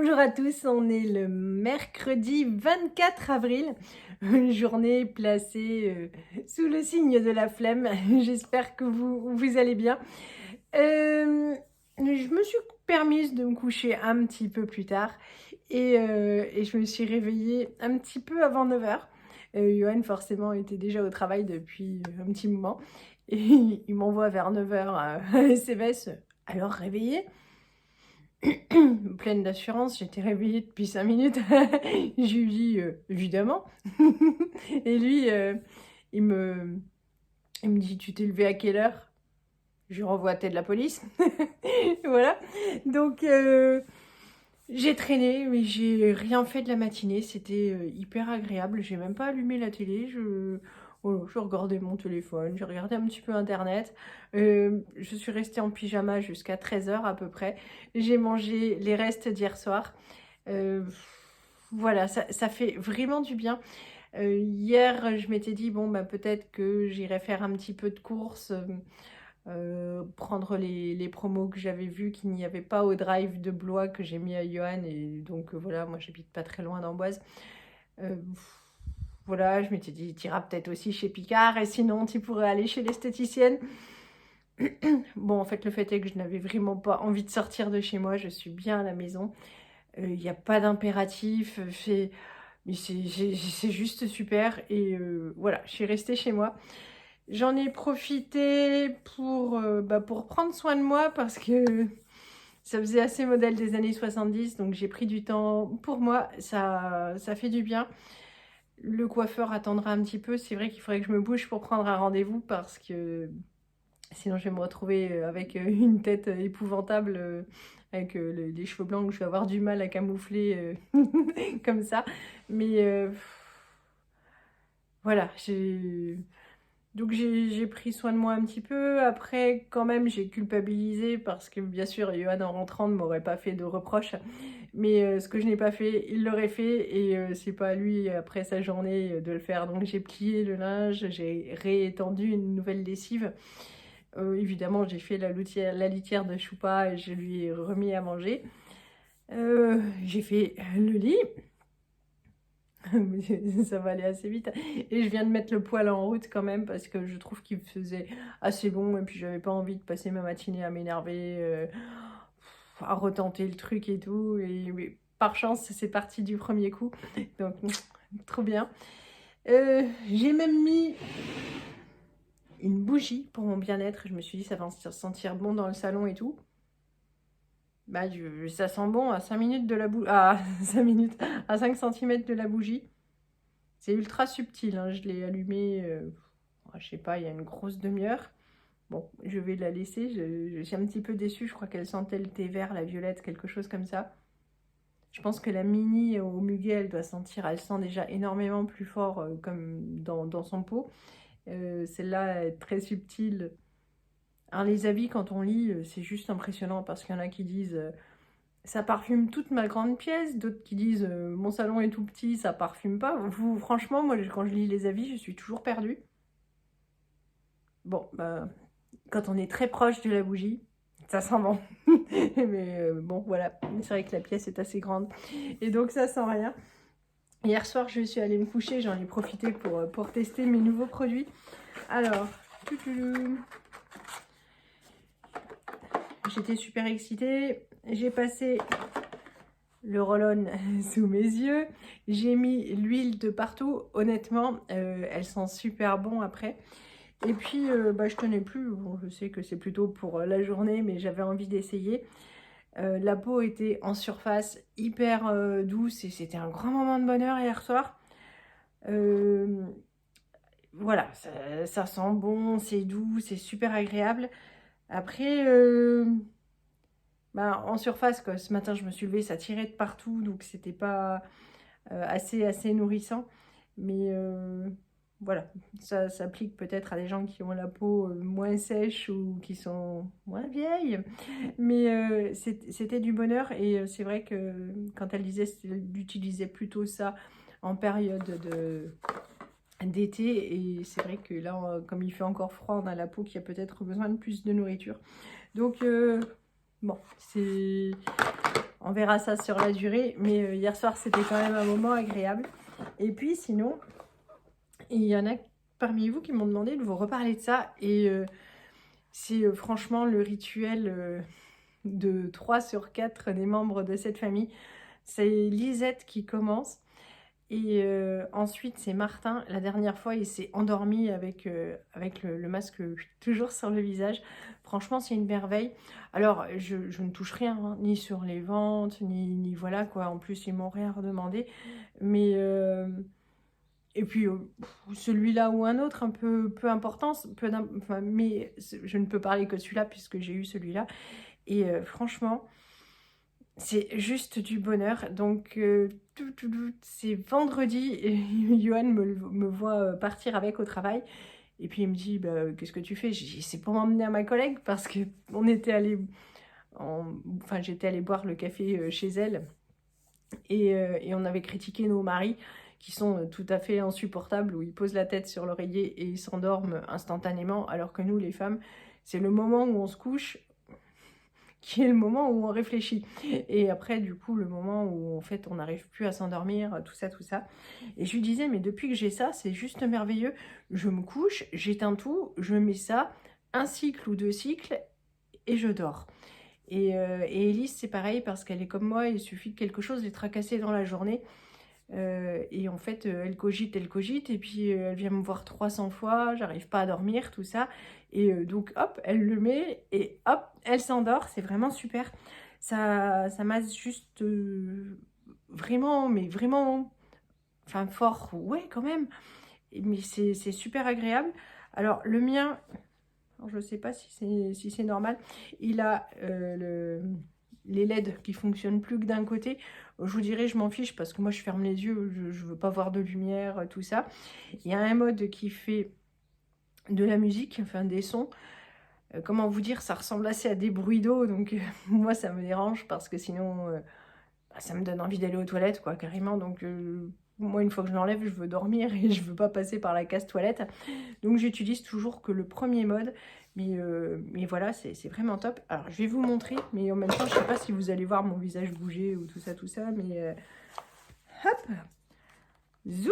Bonjour à tous, on est le mercredi 24 avril, une journée placée sous le signe de la flemme. J'espère que vous allez bien. Je me suis permise de me coucher un petit peu plus tard et je me suis réveillée un petit peu avant 9 heures. Johan forcément était déjà au travail depuis un petit moment et il m'envoie vers 9 heures un SMS. Alors réveillée? Pleine d'assurance, j'étais réveillée depuis 5 minutes. Je lui dis évidemment. Et lui, il me, il me dit: tu t'es levé à quelle heure? Je lui renvoie à tête de la police. Voilà. Donc, j'ai traîné, mais j'ai rien fait de la matinée. C'était hyper agréable. J'ai même pas allumé la télé. Voilà, je regardais mon téléphone, j'ai regardé un petit peu internet. Je suis restée en pyjama jusqu'à 13 heures à peu près. J'ai mangé les restes d'hier soir. Euh, voilà, ça fait vraiment du bien. Hier, je m'étais dit, bon, bah, peut-être que j'irai faire un petit peu de courses. Prendre les promos que j'avais vues qu'il n'y avait pas au drive de Blois que j'ai mis à Johan, et donc voilà, moi j'habite pas très loin d'Amboise. Euh, voilà, je m'étais dit, tu iras peut-être aussi chez Picard, et sinon tu pourrais aller chez l'esthéticienne. Bon, en fait, le fait est que je n'avais vraiment pas envie de sortir de chez moi, je suis bien à la maison. Il n'y a pas d'impératif, mais c'est juste super, et voilà, je suis restée chez moi. J'en ai profité pour prendre soin de moi parce que ça faisait assez modèle des années 70, donc j'ai pris du temps pour moi, ça fait du bien. Le coiffeur attendra un petit peu, c'est vrai qu'il faudrait que je me bouge pour prendre un rendez-vous parce que sinon je vais me retrouver avec une tête épouvantable, avec les cheveux blancs que je vais avoir du mal à camoufler comme ça. Mais voilà, donc j'ai pris soin de moi un petit peu. Après, quand même, j'ai culpabilisé parce que bien sûr, Johan en rentrant ne m'aurait pas fait de reproches. Mais ce que je n'ai pas fait, il l'aurait fait. Et c'est pas à lui, après sa journée, de le faire. Donc j'ai plié le linge, j'ai réétendu une nouvelle lessive. Évidemment, j'ai fait la litière de Choupa et je lui ai remis à manger. J'ai fait le lit. Ça va aller assez vite. Et je viens de mettre le poêle en route quand même parce que je trouve qu'il faisait assez bon et puis j'avais pas envie de passer ma matinée à m'énerver, à retenter le truc et tout. Et mais par chance, c'est parti du premier coup. Donc, trop bien. J'ai même mis une bougie pour mon bien-être. Je me suis dit, ça va se sentir bon dans le salon et tout. Bah, ça sent bon à 5 minutes de la bougie. À 5 minutes, à 5 cm de la bougie. C'est ultra subtil, hein. Je l'ai allumé, je sais pas, il y a une grosse demi-heure. Bon, je vais la laisser. Je suis un petit peu déçue. Je crois qu'elle sentait le thé vert, la violette, quelque chose comme ça. Je pense que la mini au muguet, elle doit sentir, elle sent déjà énormément plus fort comme dans son pot. Celle-là est très subtile. Alors les avis, quand on lit, c'est juste impressionnant parce qu'il y en a qui disent ça parfume toute ma grande pièce, d'autres qui disent mon salon est tout petit, ça parfume pas. Franchement, moi, quand je lis les avis, je suis toujours perdue. Bon, bah, quand on est très proche de la bougie, ça sent bon. Mais bon, voilà, c'est vrai que la pièce est assez grande. Et donc, ça sent rien. Hier soir, je suis allée me coucher, j'en ai profité pour tester mes nouveaux produits. Alors, j'étais super excitée. J'ai passé le roll-on sous mes yeux. J'ai mis l'huile de partout. Honnêtement, elle sent super bon après. Et puis, je tenais plus. Bon, je sais que c'est plutôt pour la journée, mais j'avais envie d'essayer. La peau était en surface, hyper douce, et c'était un grand moment de bonheur hier soir. Voilà, ça sent bon, c'est doux, c'est super agréable. Après, en surface, quoi, ce matin, je me suis levée, ça tirait de partout, donc c'était pas assez nourrissant. Mais voilà, ça s'applique peut-être à des gens qui ont la peau moins sèche ou qui sont moins vieilles. Mais c'était du bonheur, et c'est vrai que quand elle disait d'utiliser plutôt ça en période d'été, et c'est vrai que là, comme il fait encore froid, on a la peau qui a peut-être besoin de plus de nourriture. Donc Bon, on verra ça sur la durée, mais hier soir, c'était quand même un moment agréable. Et puis, sinon, il y en a parmi vous qui m'ont demandé de vous reparler de ça. Et c'est franchement le rituel de 3 sur 4 des membres de cette famille. C'est Lisette qui commence. Et ensuite, c'est Martin. La dernière fois, il s'est endormi avec le masque toujours sur le visage. Franchement, c'est une merveille. Alors, je ne touche rien, hein, ni sur les ventes, ni voilà quoi. En plus, ils m'ont rien redemandé. Mais, et puis, celui-là ou un autre, un peu importance, enfin, mais je ne peux parler que de celui-là puisque j'ai eu celui-là. Et franchement, c'est juste du bonheur. Donc, c'est vendredi et Johan me voit partir avec au travail. Et puis, il me dit, bah, qu'est-ce que tu fais? J'ai dit, c'est pour m'emmener à ma collègue parce que enfin, j'étais allée boire le café chez elle. Et on avait critiqué nos maris qui sont tout à fait insupportables, où ils posent la tête sur l'oreiller et ils s'endorment instantanément, alors que nous, les femmes, c'est le moment où on se couche qui est le moment où on réfléchit. Et après, du coup, le moment où, en fait, on n'arrive plus à s'endormir, tout ça, tout ça. Et je lui disais, mais depuis que j'ai ça, c'est juste merveilleux. Je me couche, j'éteins tout, je mets ça, un cycle ou 2 cycles, et je dors. Et Elise, c'est pareil, parce qu'elle est comme moi, il suffit de quelque chose les tracasser dans la journée. Et en fait, elle cogite, et puis elle vient me voir 300 fois, j'arrive pas à dormir, tout ça. Et donc, hop, elle le met, et hop, elle s'endort, c'est vraiment super. Ça m'a juste vraiment, mais vraiment, enfin fort, ouais, quand même. Mais c'est super agréable. Alors, le mien, alors, je sais pas si c'est normal, il a les LED qui fonctionnent plus que d'un côté. Je vous dirais, je m'en fiche parce que moi je ferme les yeux, je veux pas voir de lumière, tout ça. Il y a un mode qui fait de la musique, enfin des sons. Comment vous dire, ça ressemble assez à des bruits d'eau, donc moi ça me dérange parce que sinon bah, ça me donne envie d'aller aux toilettes, quoi, carrément. Donc moi, une fois que je l'enlève, je veux dormir et je veux pas passer par la case toilette. Donc j'utilise toujours que le premier mode. Mais voilà, c'est vraiment top. Alors, je vais vous montrer, mais en même temps, je sais pas si vous allez voir mon visage bouger ou tout ça. Mais hop, zou.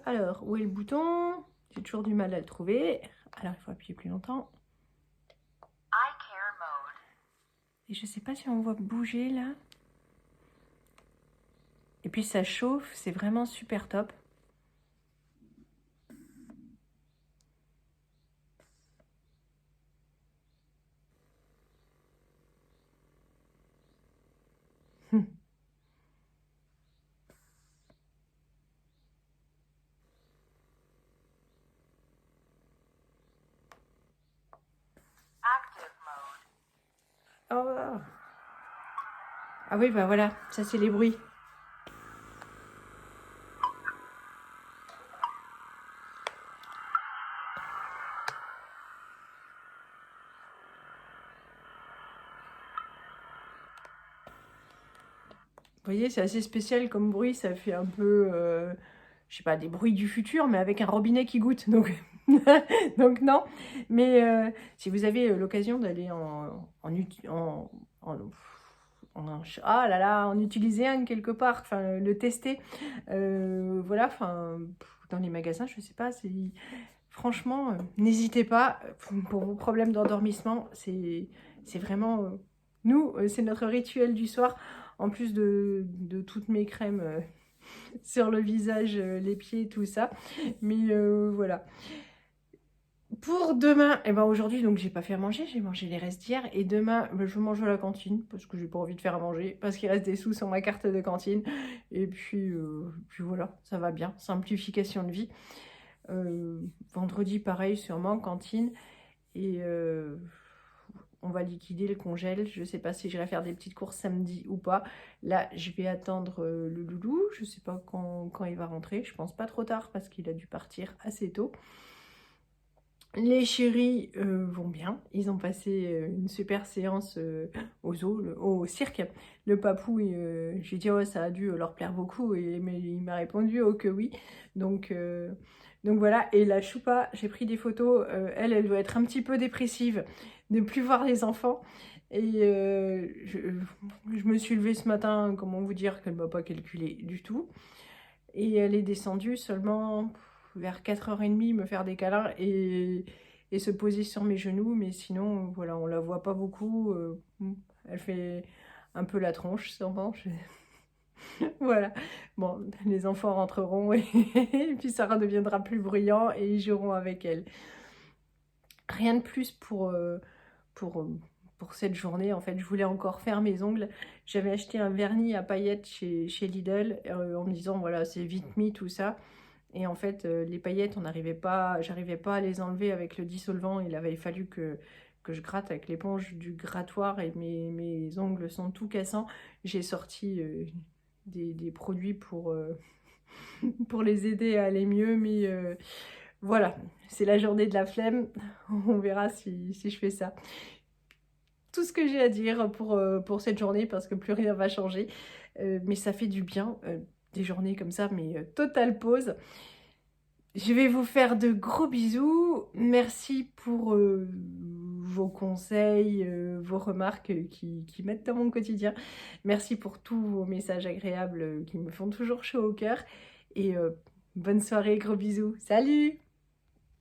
Alors, où est le bouton? J'ai toujours du mal à le trouver. Alors, il faut appuyer plus longtemps. Et je sais pas si on voit bouger là. Et puis ça chauffe, c'est vraiment super top. Oh. Ah oui, bah voilà, ça c'est les bruits. Vous voyez, c'est assez spécial comme bruit, ça fait un peu, je sais pas, des bruits du futur, mais avec un robinet qui goutte, donc, donc non. Mais si vous avez l'occasion d'aller ah là là, en utiliser un quelque part, enfin le tester, voilà, enfin dans les magasins, je sais pas, franchement, n'hésitez pas pour vos problèmes d'endormissement, c'est vraiment nous, c'est notre rituel du soir, en plus de toutes mes crèmes sur le visage, les pieds, tout ça. Mais voilà. Pour demain, et ben aujourd'hui, donc j'ai pas fait à manger, j'ai mangé les restes d'hier. Et demain, ben, je mange à la cantine parce que j'ai pas envie de faire à manger, parce qu'il reste des sous sur ma carte de cantine. Et puis voilà, ça va bien. Simplification de vie. Vendredi, pareil, sûrement, cantine. Et on va liquider le congèle. Je sais pas si j'irai faire des petites courses samedi ou pas. Là, je vais attendre le loulou. Je sais pas quand il va rentrer. Je pense pas trop tard parce qu'il a dû partir assez tôt. Les chéris vont bien. Ils ont passé une super séance au zoo, au cirque. Le papou, j'ai dit ouais, ça a dû leur plaire beaucoup. Mais il m'a répondu oh que oui. Donc voilà. Et la choupa, j'ai pris des photos. Elle doit être un petit peu dépressive. de plus voir les enfants. Et je me suis levée ce matin, comment vous dire, qu'elle ne m'a pas calculé du tout. Et elle est descendue seulement vers 4h30 me faire des câlins et se poser sur mes genoux. Mais sinon, voilà, on la voit pas beaucoup. Elle fait un peu la tronche, sûrement. Voilà. Bon, les enfants rentreront et puis ça redeviendra plus bruyant et ils joueront avec elle. Rien de plus pour, pour cette journée. En fait, je voulais encore faire mes ongles. J'avais acheté un vernis à paillettes chez Lidl en me disant, voilà, c'est vite mis, tout ça. Et en fait, les paillettes, j'arrivais pas à les enlever avec le dissolvant. Il avait fallu que je gratte avec l'éponge du grattoir et mes ongles sont tout cassants. J'ai sorti des produits pour les aider à aller mieux, mais voilà, c'est la journée de la flemme. On verra si je fais ça. Tout ce que j'ai à dire pour cette journée, parce que plus rien va changer. Mais ça fait du bien, des journées comme ça, mais totale pause. Je vais vous faire de gros bisous. Merci pour vos conseils, vos remarques qui m'aident dans mon quotidien. Merci pour tous vos messages agréables qui me font toujours chaud au cœur. Et bonne soirée, gros bisous. Salut!